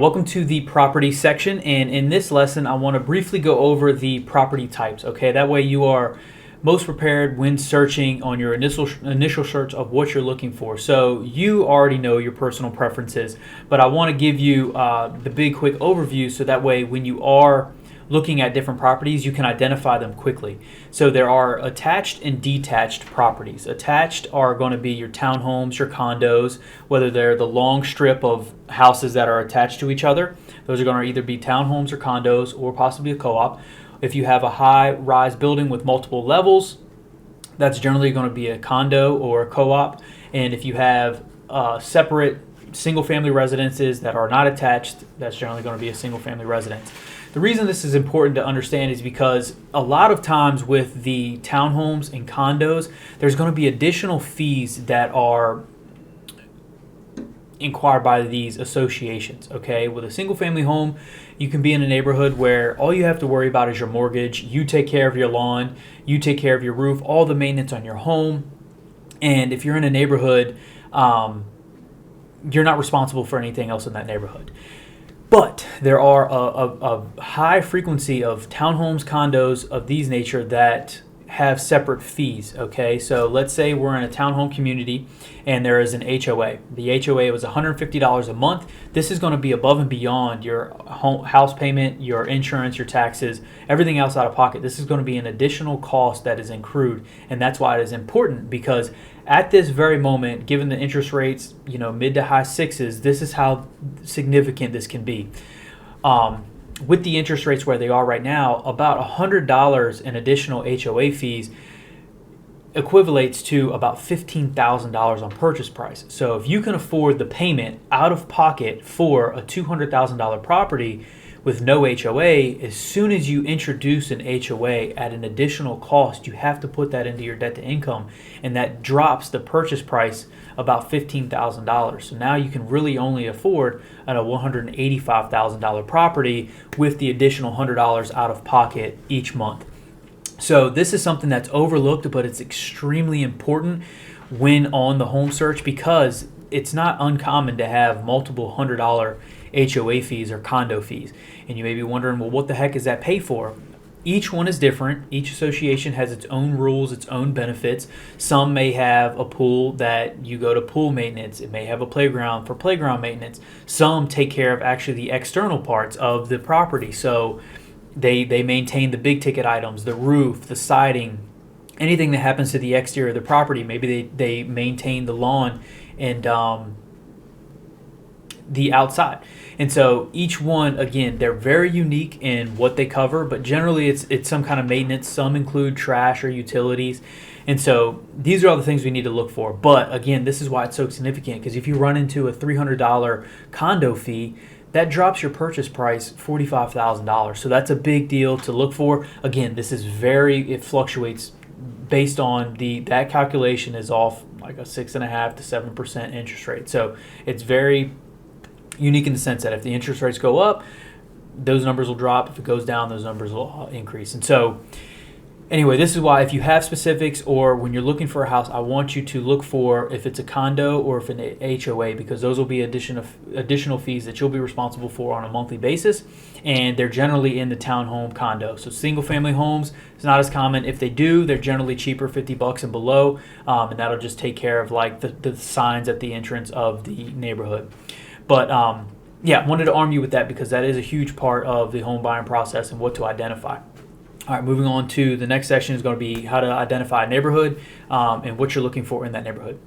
Welcome to the property section, and in this lesson I want to briefly go over the property types. Okay, that way you are most prepared when searching on your initial search of what you're looking for. So you already know your personal preferences, but I want to give you the big quick overview so that way when you are looking at different properties you can identify them quickly. So there are attached and detached properties. Attached are going to be your townhomes, your condos, whether they're the long strip of houses that are attached to each other. Those are going to either be townhomes or condos or possibly a co-op. If you have a high-rise building with multiple levels, that's generally going to be a condo or a co-op. And if you have separate single-family residences that are not attached, that's generally going to be a single-family residence. The reason this is important to understand is because a lot of times with the townhomes and condos, there's going to be additional fees that are inquired by these associations. Okay, with a single family home, you can be in a neighborhood where all you have to worry about is your mortgage. You take care of your lawn, you take care of your roof, all the maintenance on your home. And if you're in a neighborhood, you're not responsible for anything else in that neighborhood. But there are a high frequency of townhomes, condos of these nature that have separate fees. Okay, so let's say we're in a townhome community and there is an HOA. The HOA was $150 a month. This is going to be above and beyond your house payment, your insurance, your taxes, everything else out of pocket. This is going to be an additional cost that is accrued, and that's why it is important, because at this very moment, given the interest rates, mid to high sixes, this is how significant this can be. With the interest rates where they are right now, about $100 in additional HOA fees equivalates to about $15,000 on purchase price. So if you can afford the payment out of pocket for a $200,000 property with no HOA, as soon as you introduce an HOA at an additional cost, you have to put that into your debt to income, and that drops the purchase price about $15,000. So now you can really only afford a $185,000 property with the additional $100 out of pocket each month. So this is something that's overlooked, but it's extremely important when on the home search, because it's not uncommon to have multiple $100 HOA fees or condo fees. And you may be wondering, well, what the heck is that pay for? Each one is different. Each association has its own rules, its own benefits. Some may have a pool that you go to pool maintenance. It may have a playground for playground maintenance. Some take care of actually the external parts of the property. So they maintain the big ticket items, the roof, the siding, anything that happens to the exterior of the property. Maybe they maintain the lawn and the outside. And so each one, again, they're very unique in what they cover, but generally it's some kind of maintenance. Some include trash or utilities. And so these are all the things we need to look for. But again, this is why it's so significant, because if you run into a $300 condo fee, that drops your purchase price $45,000. So that's a big deal to look for. Again, this is it fluctuates based on that calculation is off like a 6.5% to 7% interest rate. So it's very unique in the sense that if the interest rates go up, those numbers will drop. If it goes down, those numbers will increase. And so anyway, this is why if you have specifics or when you're looking for a house, I want you to look for if it's a condo or if an HOA, because those will be additional fees that you'll be responsible for on a monthly basis, and they're generally in the townhome condo. So single family homes is not as common. If they do, they're generally cheaper, $50 and below, and that'll just take care of like the signs at the entrance of the neighborhood. But yeah, wanted to arm you with that because that is a huge part of the home buying process and what to identify. All right, moving on to the next section is going to be how to identify a neighborhood and what you're looking for in that neighborhood.